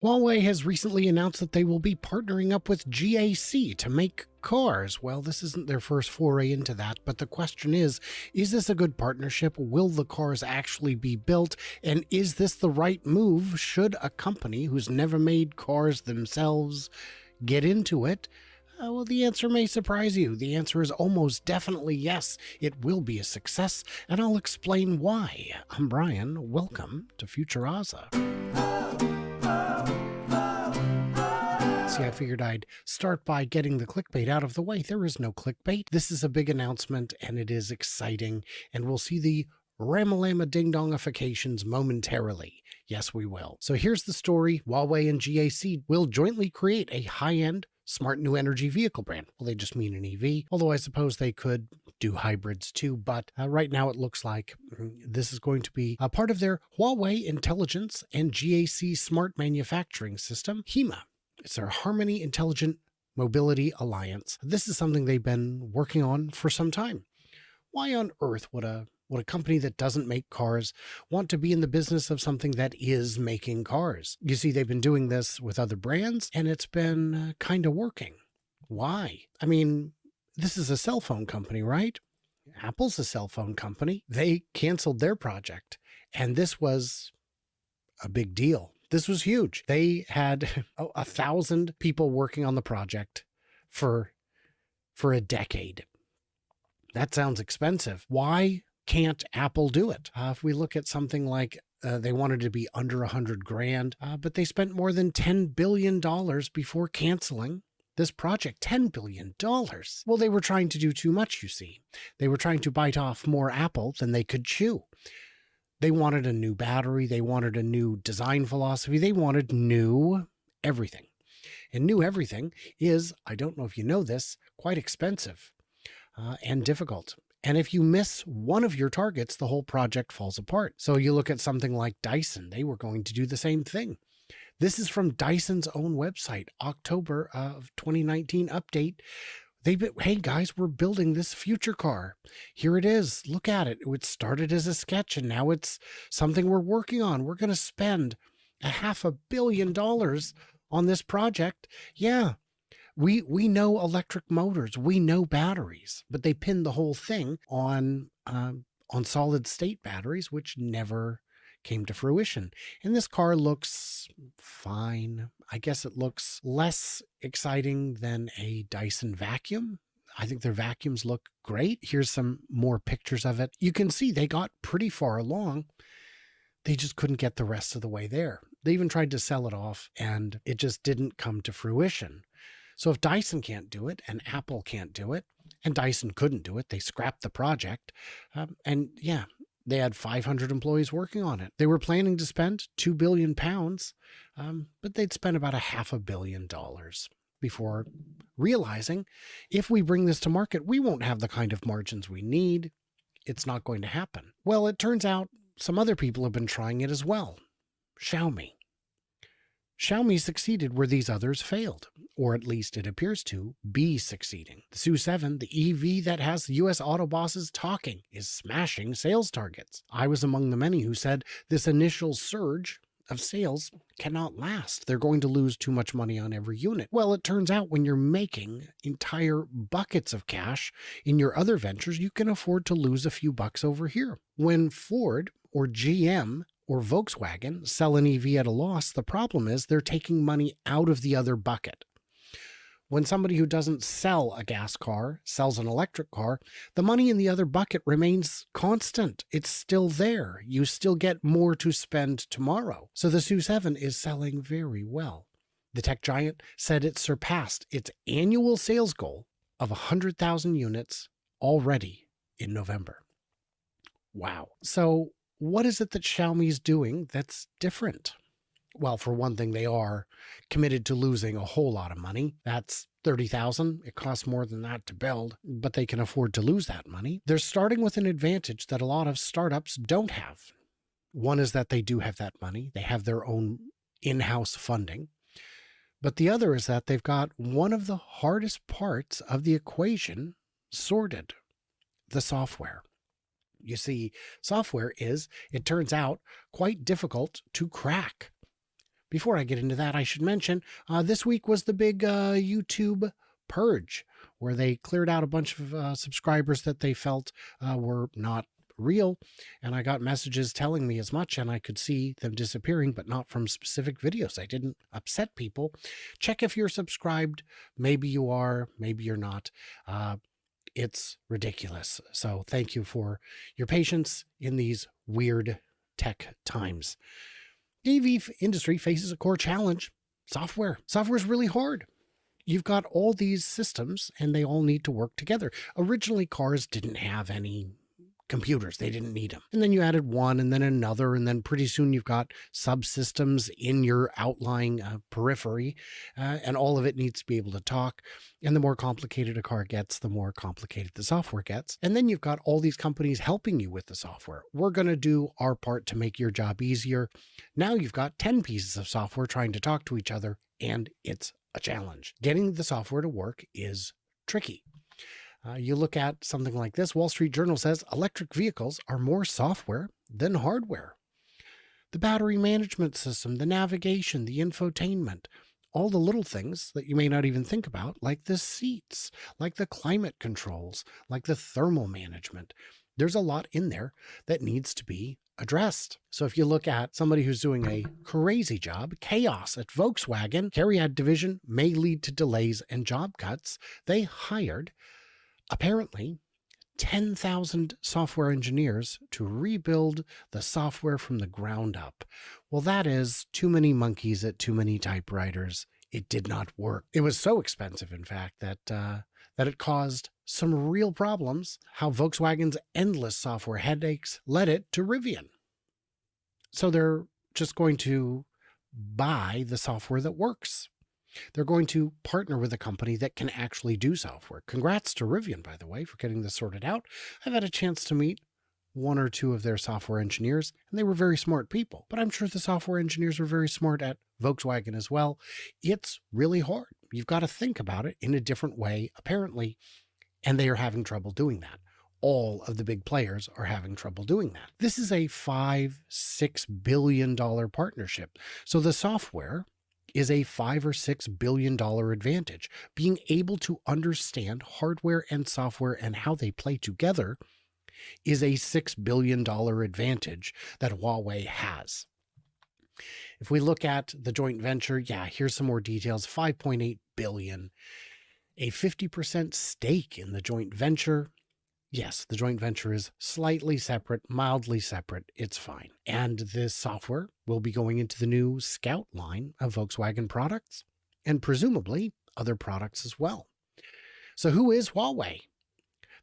Huawei has recently announced that they will be partnering up with GAC to make cars. Well, this isn't their first foray into that, but the question is this a good partnership? Will the cars actually be built? And is this the right move? Should a company who's never made cars themselves get into it? Well, the answer may surprise you. The answer is almost definitely yes. It will be a success, and I'll explain why. I'm Brian. Welcome to Futuraza. See, I figured I'd start by getting the clickbait out of the way. There is no clickbait. This is a big announcement, and it is exciting, and we'll see the Ramalama ding-dongifications momentarily. Yes, we will. So here's the story. Huawei and GAC will jointly create a high-end smart new energy vehicle brand. Well, they just mean an EV, although I suppose they could do hybrids too, but right now it looks like this is going to be a part of their Huawei Intelligence and GAC Smart Manufacturing System, HIMA. It's their Harmony Intelligent Mobility Alliance. This is something they've been working on for some time. Why on earth would a company that doesn't make cars want to be in the business of something that is making cars? You see, they've been doing this with other brands, and it's been kind of working. Why? I mean, this is a cell phone company, right? Apple's a cell phone company. They canceled their project, and this was a big deal. This was huge. They had 1,000 people working on the project for a decade. That sounds expensive. Why can't Apple do it? If we look at something like they wanted to be under $100,000, but they spent more than $10 billion before canceling this project. $10 billion. Well, they were trying to do too much, you see. They were trying to bite off more apple than they could chew. They wanted a new battery. They wanted a new design philosophy. They wanted new everything. And new everything is, I don't know if you know this, quite expensive and difficult. And if you miss one of your targets, the whole project falls apart. So you look at something like Dyson. They were going to do the same thing. This is from Dyson's own website, October of 2019 update. Hey guys, we're building this future car. Here it is. Look at it. It started as a sketch and now it's something we're working on. We're going to spend $500 million on this project. Yeah, we know electric motors. We know batteries, but they pinned the whole thing on solid state batteries, which never came to fruition. And this car looks fine. I guess it looks less exciting than a Dyson vacuum. I think their vacuums look great. Here's some more pictures of it. You can see they got pretty far along. They just couldn't get the rest of the way there. They even tried to sell it off and it just didn't come to fruition. So if Dyson can't do it and Apple can't do it, and Dyson couldn't do it, they scrapped the project. And yeah, they had 500 employees working on it. They were planning to spend £2 billion, but they'd spent about $500 million before realizing if we bring this to market, we won't have the kind of margins we need. It's not going to happen. Well, it turns out some other people have been trying it as well. Xiaomi. Xiaomi succeeded where these others failed, or at least it appears to be succeeding. The SU7, the EV that has US auto bosses talking, is smashing sales targets. I was among the many who said this initial surge of sales cannot last. They're going to lose too much money on every unit. Well, it turns out when you're making entire buckets of cash in your other ventures, you can afford to lose a few bucks over here. When Ford or GM or Volkswagen sell an EV at a loss, the problem is they're taking money out of the other bucket. When somebody who doesn't sell a gas car sells an electric car, the money in the other bucket remains constant. It's still there. You still get more to spend tomorrow. So the SU7 is selling very well. The tech giant said it surpassed its annual sales goal of 100,000 units already in November. Wow. So what is it that Xiaomi is doing that's different? Well, for one thing, they are committed to losing a whole lot of money. That's $30,000. It costs more than that to build, but they can afford to lose that money. They're starting with an advantage that a lot of startups don't have. One is that they do have that money. They have their own in-house funding. But the other is that they've got one of the hardest parts of the equation sorted: the software. You see, software is, it turns out, quite difficult to crack. Before I get into that, I should mention this week was the big YouTube purge, where they cleared out a bunch of subscribers that they felt were not real, and I got messages telling me as much, and I could see them disappearing, but not from specific videos. I didn't upset people. Check if you're subscribed. Maybe you are, maybe you're not. It's ridiculous. So thank you for your patience in these weird tech times. The EV industry faces a core challenge: software. Software is really hard. You've got all these systems and they all need to work together. Originally, cars didn't have any computers. They didn't need them. And then you added one and then another, and then pretty soon you've got subsystems in your outlying periphery, and all of it needs to be able to talk. And the more complicated a car gets, the more complicated the software gets. And then you've got all these companies helping you with the software. We're going to do our part to make your job easier. Now you've got 10 pieces of software trying to talk to each other, and it's a challenge. Getting the software to work is tricky. You look at something like this. Wall Street Journal says electric vehicles are more software than hardware. The battery management system, the navigation, the infotainment, all the little things that you may not even think about, like the seats, like the climate controls, like the thermal management. There's a lot in there that needs to be addressed. So if you look at somebody who's doing a crazy job, chaos at Volkswagen, CARIAD division may lead to delays and job cuts. They hired apparently 10,000 software engineers to rebuild the software from the ground up. Well, that is too many monkeys at too many typewriters. It did not work. It was so expensive, in fact, that it caused some real problems. How Volkswagen's endless software headaches led it to Rivian. So they're just going to buy the software that works. They're going to partner with a company that can actually do software. Congrats to Rivian, by the way, for getting this sorted out. I've had a chance to meet one or two of their software engineers, and they were very smart people. But I'm sure the software engineers were very smart at Volkswagen as well. It's really hard. You've got to think about it in a different way, apparently, and they are having trouble doing that. All of the big players are having trouble doing that. This is a $5-6 billion partnership. So the software is a $5 or $6 billion advantage. Being able to understand hardware and software and how they play together is a $6 billion advantage that Huawei has. If we look at the joint venture, here's some more details. $5.8 billion, a 50% stake in the joint venture. Yes, the joint venture is slightly separate, mildly separate. It's fine. And this software will be going into the new Scout line of Volkswagen products, and presumably other products as well. So who is Huawei?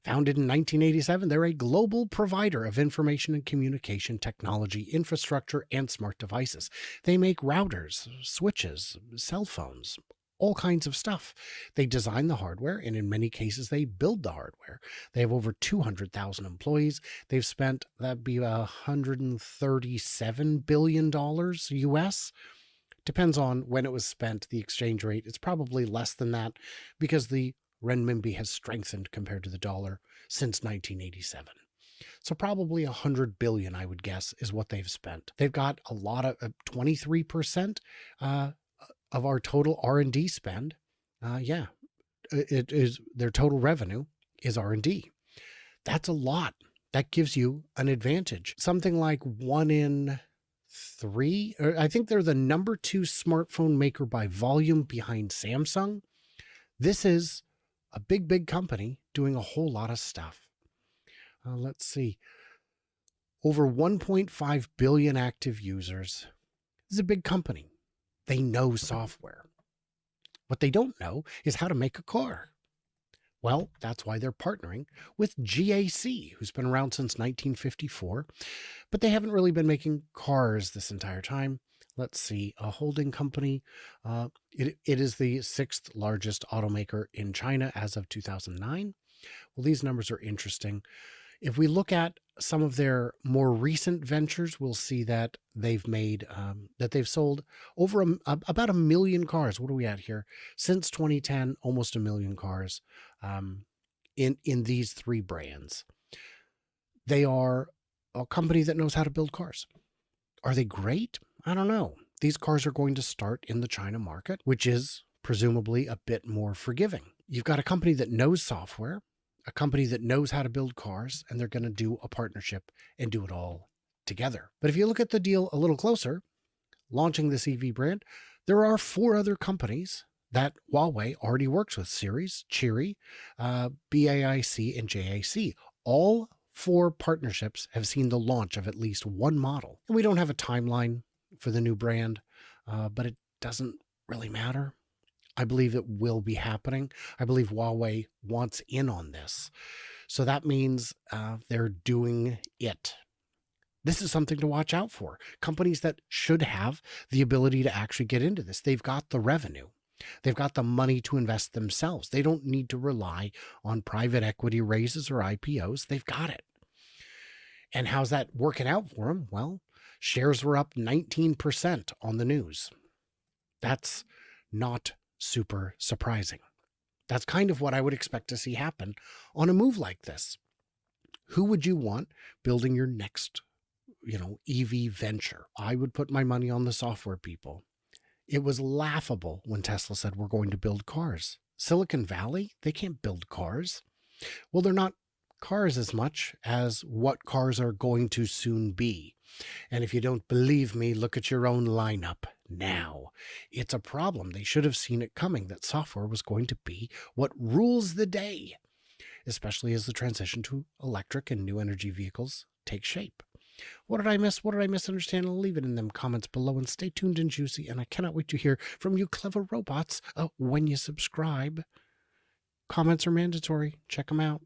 Founded in 1987, they're a global provider of information and communication technology, infrastructure, and smart devices. They make routers, switches, cell phones, all kinds of stuff. They design the hardware, and in many cases, they build the hardware. They have over 200,000 employees. They've spent, that'd be $137 billion US. Depends on when it was spent, the exchange rate. It's probably less than that because the renminbi has strengthened compared to the dollar since 1987. So probably 100 billion, I would guess, is what they've spent. They've got a lot of 23%, of our total R&D spend. It is their total revenue is R&D. That's a lot. That gives you an advantage. Something like 1 in 3, or I think they're the number 2 smartphone maker by volume behind Samsung. This is a big company doing a whole lot of stuff. Let's see. Over 1.5 billion active users. This is a big company. They know software. What they don't know is how to make a car. Well, that's why they're partnering with GAC, who's been around since 1954, but they haven't really been making cars this entire time. Let's see, a holding company. It is the 6th largest automaker in China as of 2009. Well, these numbers are interesting. If we look at some of their more recent ventures, we'll see that they've made, that they've sold over about 1 million cars. What are we at here? Since 2010, almost 1 million cars in these 3 brands. They are a company that knows how to build cars. Are they great? I don't know. These cars are going to start in the China market, which is presumably a bit more forgiving. You've got a company that knows software, a company that knows how to build cars, and they're going to do a partnership and do it all together. But if you look at the deal a little closer, launching this EV brand, there are 4 other companies that Huawei already works with: Series, Chery, BAIC, and JAC. All 4 partnerships have seen the launch of at least one model. And we don't have a timeline for the new brand, but it doesn't really matter. I believe it will be happening. I believe Huawei wants in on this. So that means they're doing it. This is something to watch out for. Companies that should have the ability to actually get into this. They've got the revenue. They've got the money to invest themselves. They don't need to rely on private equity raises or IPOs. They've got it. And how's that working out for them? Well, shares were up 19% on the news. That's not super surprising. That's kind of what I would expect to see happen on a move like this. Who would you want building your next, EV venture? I would put my money on the software people. It was laughable when Tesla said we're going to build cars. Silicon Valley, they can't build cars. Well, they're not cars as much as what cars are going to soon be. And if you don't believe me, look at your own lineup now. It's a problem. They should have seen it coming, that software was going to be what rules the day, especially as the transition to electric and new energy vehicles takes shape. What did I miss? What did I misunderstand? Leave it in them comments below, and stay tuned and juicy. And I cannot wait to hear from you clever robots when you subscribe. Comments are mandatory. Check them out.